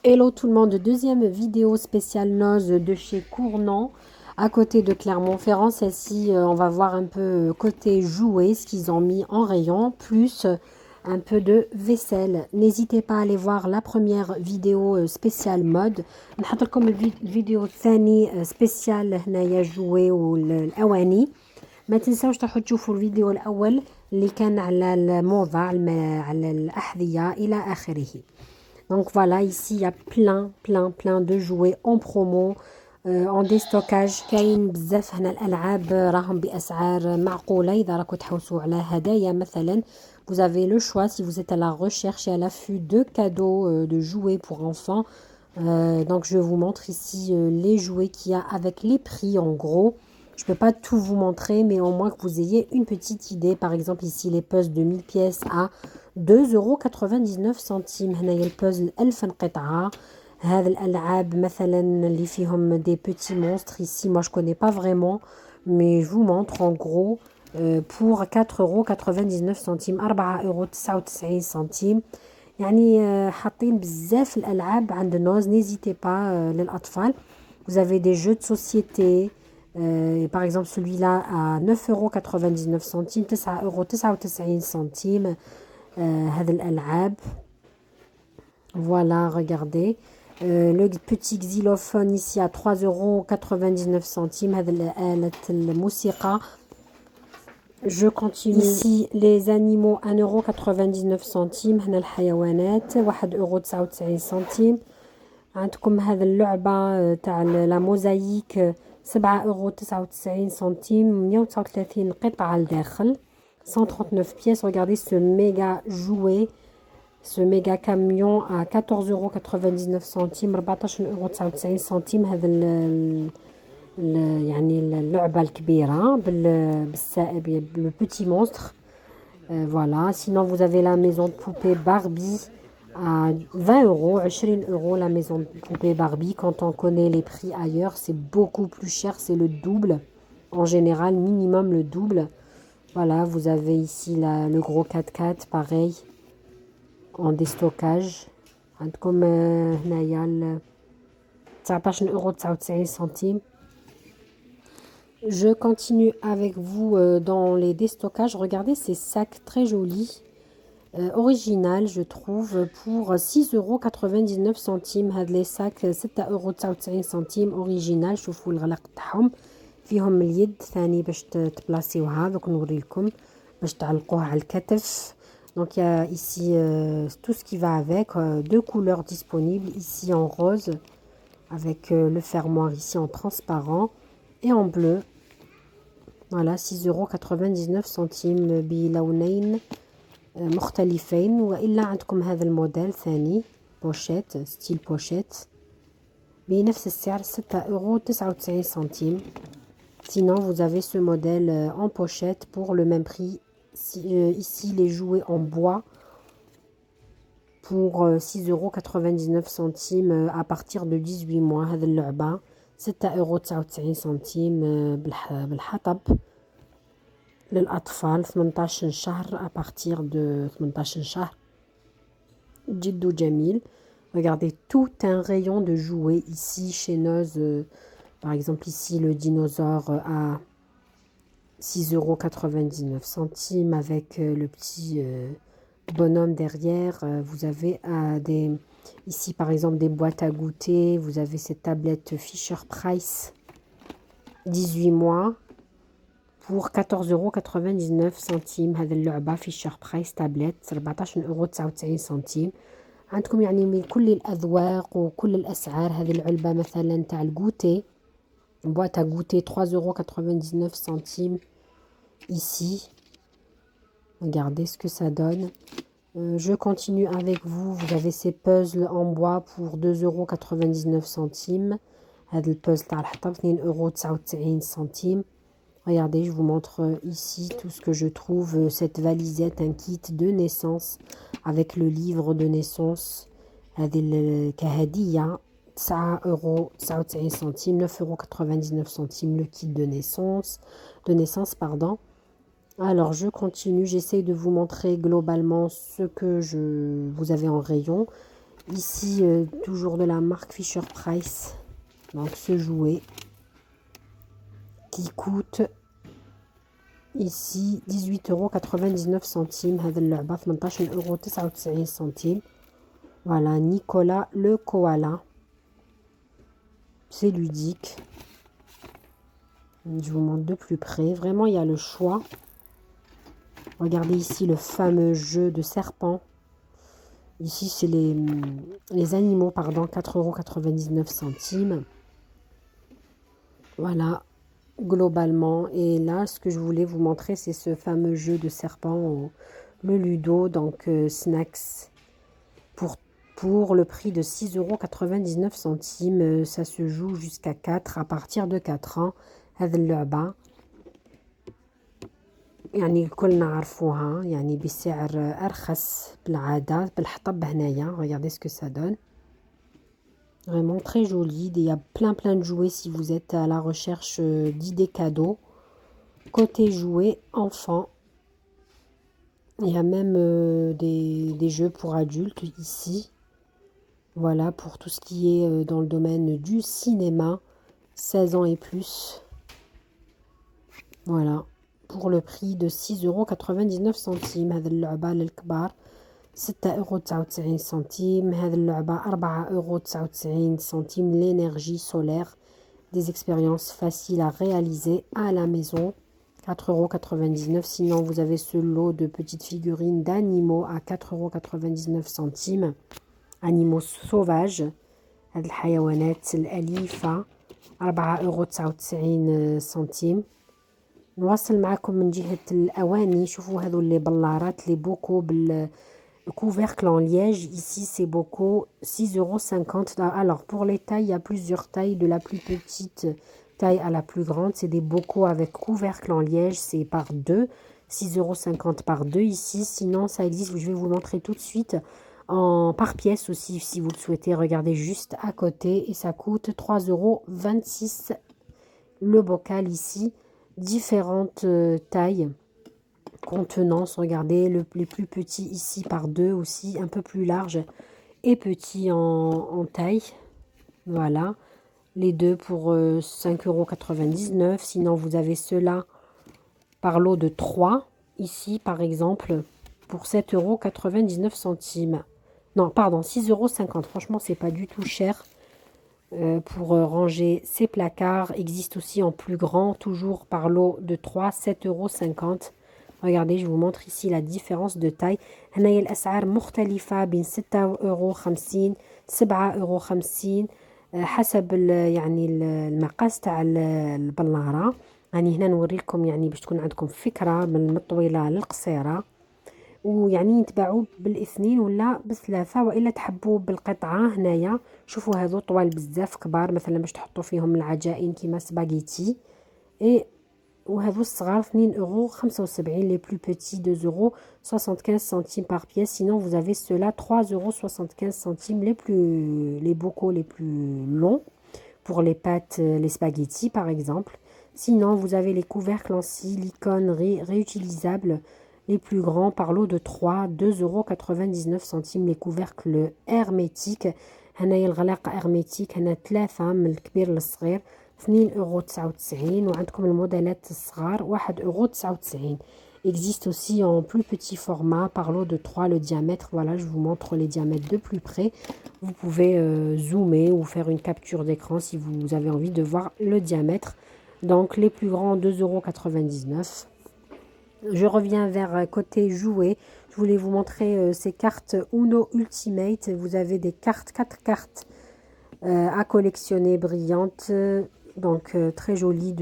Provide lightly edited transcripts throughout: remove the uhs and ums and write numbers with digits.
Hello tout le monde, deuxième vidéo spéciale noz de chez Cournant à côté de Clermont-Ferrand. Celle-ci, on va voir un peu côté jouets, ce qu'ils ont mis en rayon, plus un peu de vaisselle. N'hésitez pas à aller voir la première vidéo spéciale mode. نحط لكم الفيديو الثاني سبيسيال هنايا jouets والأواني. ما تنساوش تروحوا تشوفوا الفيديو الأول اللي كان على الموضة على الأحذية إلى آخره. Donc voilà, ici il y a plein de jouets en promo, en déstockage. كاين بزاف هنا الألعاب راهم بأسعار معقولة. إذا راكم تحوسوا على هدايا مثلا, vous avez le choix si vous êtes à la recherche et à l'affût de cadeaux, de jouets pour enfants. Donc je vous montre ici les jouets qu'il y a avec les prix en gros. Je ne peux pas tout vous montrer, mais au moins que vous ayez une petite idée. Par exemple, ici, les puzzles de 1000 pièces à 2,99 €. هنايا البازل 1000 قطعة. هذا الألعاب مثلا اللي فيهم des petits monstres. Ici, moi, je connais pas vraiment, mais je vous montre en gros pour 4,99 €, 4,99 €. يعني حاطين بزاف الألعاب عند نوز. N'hésitez pas للأطفال. Vous avez des jeux de société. Par exemple, celui-là à 9,99 €, 9,99 €. هذا الألعاب. Voilà, regardez. Le petit xylophone ici à 3,99 €. هذا الآلة الموسيقى. Je continue. Ici, les animaux 1,99 €. هنا الحيوانات 1,99 €. عندكم هذا اللعبة تاع لا موزايك 7,99 €. 139 قطعة لداخل. 139 pièces. Regardez ce méga jouet, ce méga camion à 14,99 €. 14,99 €. هذا يعني اللعبة الكبيرة بالسائب, le petit monstre. Voilà. Sinon, vous avez la maison de poupée Barbie à 20 €, 20 € la maison de poupée Barbie. Quand on connaît les prix ailleurs, c'est beaucoup plus cher, c'est le double. En général, minimum le double. Voilà, vous avez ici le gros 4x4, pareil, en déstockage. عندكم هنايا 19,99 €. Je continue avec vous dans les déstockages. Regardez ces sacs très jolis. Original, je trouve, pour 6,99 €. هاد لي ساك 6,99 € original. شوفوا الغلاق تاعهم, فيهم اليد ثاني باش تبلاصيوها. دوك نوري لكم باش تعلقوها على الكتف. Donc il y a ici tout ce qui va avec, deux couleurs disponibles, ici en rose avec le fermoir ici en transparent et en bleu. Voilà, 6,99 € بلونين مختلفين. وإلا عندكم هذا الموديل ثاني بوشيت, ستيل بوشيت, بنفس السعر 6,99 €. Sinon, vous avez ce modèle en pochette pour le même prix. Ici, les jouets en bois pour 6,99 € à partir de 18 mois. هذه اللعبة 6,99 € بالحطب للأطفال 18 شهر. à partir de 18 شهر. جد جميل. Regardez, tout un rayon de jouets ici chez Noz. Par exemple, ici, le dinosaure à 6,99 € avec le petit bonhomme derrière. Vous avez ici, par exemple, des boîtes à goûter. Vous avez cette tablette Fisher Price 18 mois pour 14,99 €. هذا اللعبة Fisher Price tablette 14,99 €. عندكم يعني من كل الأذواق وكل الأسعار. هذه العلبة مثلا تاع الجوتي, boîte à goûter 3,99 € ici. Regardez ce que ça donne. Je continue avec vous. Vous avez ces puzzles en bois pour 2,99 €. هذا البازل تاع الحطب 2,99 €. Regardez, je vous montre ici tout ce que je trouve. Cette valisette, un kit de naissance avec le livre de naissance. هذه كهدية 9,99 €, le kit de naissance. Pardon. Alors, je continue. J'essaye de vous montrer globalement ce que vous avez en rayon. Ici, toujours de la marque Fisher Price. Donc ce jouet qui coûte ici 18,99 €. هذا اللعبة 18,99 €. Voilà, Nicolas le koala. C'est ludique. Je vous montre de plus près. Vraiment, il y a le choix. Regardez ici le fameux jeu de serpent. Ici, c'est les animaux, pardon, 4,99 €. Voilà, globalement. Et là, ce que je voulais vous montrer, c'est ce fameux jeu de serpent, le Ludo, donc Snacks, pour le prix de 6,99 €. Ça se joue jusqu'à 4, à partir de 4 ans. هذه اللعبة يعني الكل نعرفوها يعني بسعر أرخص بالعادة بالحطب هنايا. Regardez ce que ça donne. Vraiment très joli. Il y a plein de jouets si vous êtes à la recherche d'idées cadeaux. Côté jouets enfants, il y a même des jeux pour adultes ici. Voilà, pour tout ce qui est dans le domaine du cinéma, 16 ans et plus. Voilà, pour le prix de 6,99 €. هذه اللعبة للكبار 6,99 €. هذه اللعبة 4,99 €. L'énergie solaire, des expériences faciles à réaliser à la maison, 4,99 €. Sinon, vous avez ce lot de petites figurines d'animaux à 4,99 €. Animaux sauvages. هذه الحيوانات الأليفة 4,99 €. نواصل معكم من جهة الأواني. شوفوا هذو اللي بلارات لي بوكو بالكوفركل en liège. Ici c'est bocaux 6,50 €. Alors pour les tailles, il y a plusieurs tailles, de la plus petite taille à la plus grande. C'est des bocaux avec couvercle en liège, c'est par 2, 6,50 € par 2 ici. Sinon ça existe, je vais vous le montrer tout de suite, par pièce aussi si vous le souhaitez. Regardez juste à côté et ça coûte 3,26 € le bocal ici. Différentes tailles, contenance. Regardez, les plus petits ici par 2 aussi, un peu plus large et petit en taille. Voilà, les deux pour 5,99 €. Sinon, vous avez ceux-là par lot de 3 ici, par exemple, pour 7,99 €. Non, pardon, 6,50 €. Franchement, c'est pas du tout cher. Pour ranger ses placards, existe aussi en plus grand, toujours par lot de 3, 7,50 €. Regardez, je vous montre ici la différence de taille. هنايا الأسعار مختلفة بين 6,50 €، 7,50 € حسب يعني المقاس تاع البلارة. يعني هنا نوري لكم يعني باش تكون عندكم فكرة من الطويلة للقصيرة، ويعني يتباعوا بالاثنين ولا بثلاثة، والا تحبوا بالقطعه. هنايا شوفوا هذو طوال بزاف كبار مثلا باش تحطوا فيهم العجائن كيما سباغيتي. وهذو الصغار 2,75 €. les plus petits 2,75 € par pièce. Sinon vous avez ceux-là 3,75 €. Les bocaux les plus longs pour les pâtes, les spaghettis par exemple. Sinon vous avez les couvercles en silicone réutilisables, les plus grands par lot de 3, 2,99 €. les couvercles hermétiques. هنايا الغلاق hermétique هنا 3 من الكبير للصغير 2,99 €. وعندكم الموديلات الصغار 1,99 €. Existe aussi en plus petit format par lot de 3 le diamètre. Voilà, je vous montre les diamètres de plus près. Vous pouvez zoomer ou faire une capture d'écran si vous avez envie de voir le diamètre. Donc les plus grands 2,99 €. Je reviens vers côté jouet. Je voulais vous montrer ces cartes Uno Ultimate. Vous avez des cartes, 4 cartes à collectionner brillantes. Donc très jolies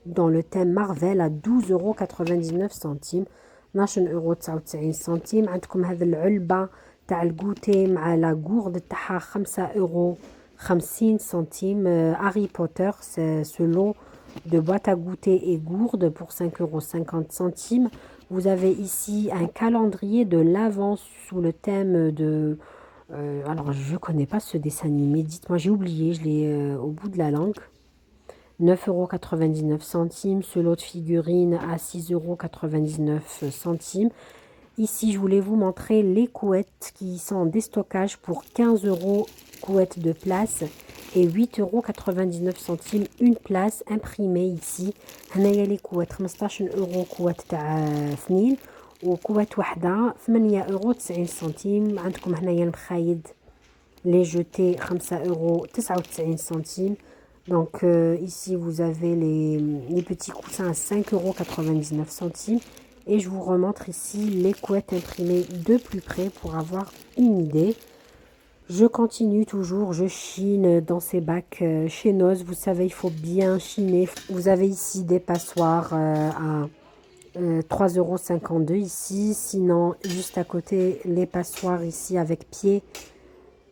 dans le thème Marvel à 12,99 €. 12,99 €. عندكم هذه العلبة تاع الجوتي مع لا gourde تاعها 5,50 €. Harry Potter, c'est ce lot de boîte à goûter et gourde pour 5,50 €. Vous avez ici un calendrier de l'Avent sous le thème de... alors, je ne connais pas ce dessin animé. Dites-moi, j'ai oublié, je l'ai au bout de la langue. 9,99 €. Ce lot de figurines à 6,99 €. Ici, je voulais vous montrer les couettes qui sont en déstockage pour 15 euros, couette de place, et 8,99 € une place imprimée ici. هنايا les couettes 15 euros couette تاع اثنين وكوات وحده 8,90 € عندكم هنايا المخايد les jetés 5,99 €. Donc ici vous avez les petits coussins à 5,99 € et je vous remontre ici les couettes imprimées de plus près pour avoir une idée. Je continue toujours, je chine dans ces bacs chineuse. Vous savez, il faut bien chiner. Vous avez ici des passoires à 3,52 € ici. Sinon, juste à côté, les passoires ici avec pied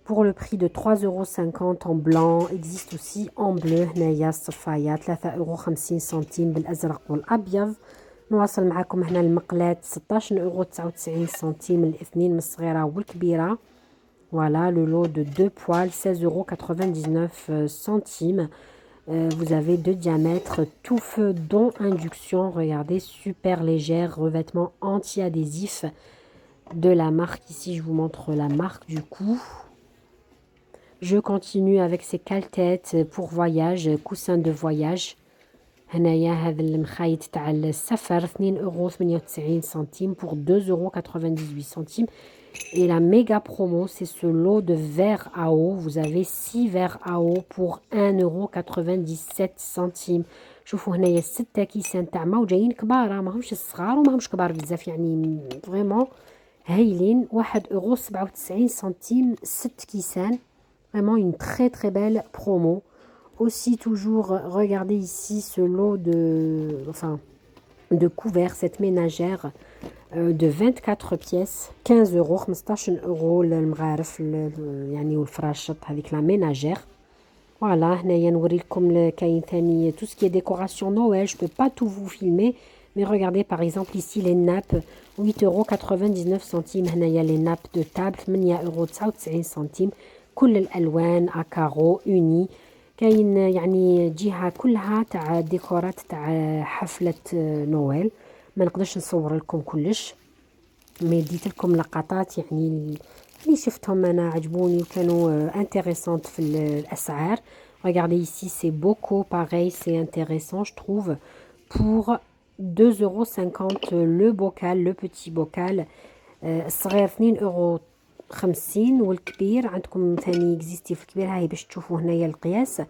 pour le prix de 3,50 € en blanc. Existe aussi en bleu. هنايا الصفاية 3,50 € بالأزرق والأبيض. نواصل معكم هنا المقلاة 16,99 € الاثنين من الصغيرة والكبيرة. Voilà le lot de 2 poils 16,99 €. Vous avez 2 diamètres, tout feu dont induction. Regardez, super légère, revêtement anti-adhésif de la marque. Ici, je vous montre la marque du coup. Je continue avec ces cale-têtes pour voyage, coussins de voyage. هنايا هذا المخايط تاع السفر 2,98 € pour 2,98 €. Et la méga promo, c'est ce lot de verres à eau. Vous avez 6 verres à eau pour 1,97 €. شوفوا هنايا 6 كيسان تاع ما وجايين كبار، ماهمش صغار وماهمش كبار بزاف، يعني فريمون هايلين. 1,97 € 6 كيسان. Vraiment une très très belle promo. Aussi toujours, regardez ici ce lot de couverts, cette ménagère de 24 pièces, 15 €, 15 € المغارف يعني والفراشط avec la ménagère. Voilà, هنايا نوريلكم كاين ثاني tout ce qui est décoration Noël. Je peux pas tout vous filmer, mais regardez par exemple ici les nappes 8,99 €. هنايا les nappes de table 8,99 €. كل الالوان اكارو اوني. كاين يعني جهه كلها تاع ديكورات تاع حفله نويل. ما نقدرش نصور لكم كلش، مي ديت لكم لقطات يعني اللي شفتهم انا عجبوني وكانوا انتريسانت في الاسعار. Regardez ici, c'est beaucoup pareil, c'est intéressant je trouve. Pour 2,50 € le bocal, le petit bocal. الصغير 2,50 € والكبير عندكم ثاني اكزيستي في الكبير. هاي باش تشوفوا هنايا القياس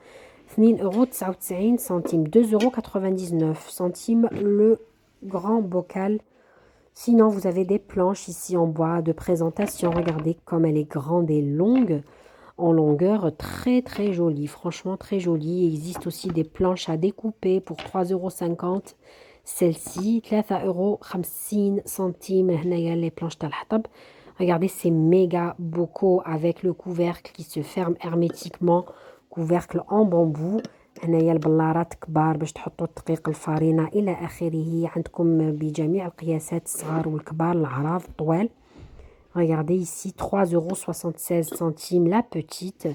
2,99 €. 2,99 € le grand bocal. Sinon vous avez des planches ici en bois de présentation. Regardez comme elle est grande et longue en longueur, très très jolie, franchement très jolie. Il existe aussi des planches à découper pour 3,50 €. Celle-ci 3,50 € هنايا les planches تاع الحطب. Regardez ces méga bocaux avec le couvercle qui se ferme hermétiquement, couvercle en bambou. هنايا البلارات كبار باش تحطوا الدقيق الفارينة الى اخره. عندكم بجميع القياسات الصغار والكبار العراض الطوال. Regardez ici 3,76 € la petite,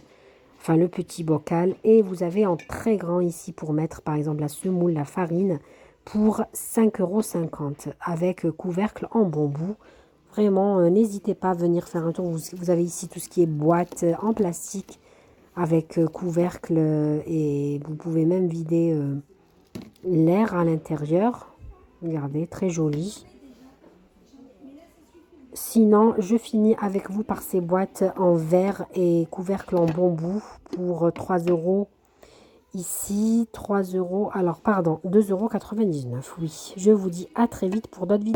enfin le petit bocal. Et vous avez en très grand ici pour mettre par exemple la semoule, la farine pour 5,50 € avec couvercle en bambou. Vraiment, n'hésitez pas à venir faire un tour. Vous avez ici tout ce qui est boîte en plastique avec couvercle et vous pouvez même vider l'air à l'intérieur. Regardez, très joli. Sinon, je finis avec vous par ces boîtes en verre et couvercle en bambou pour 3 €. Ici, 3 €, alors pardon, 2,99 €. Oui, je vous dis à très vite pour d'autres vidéos.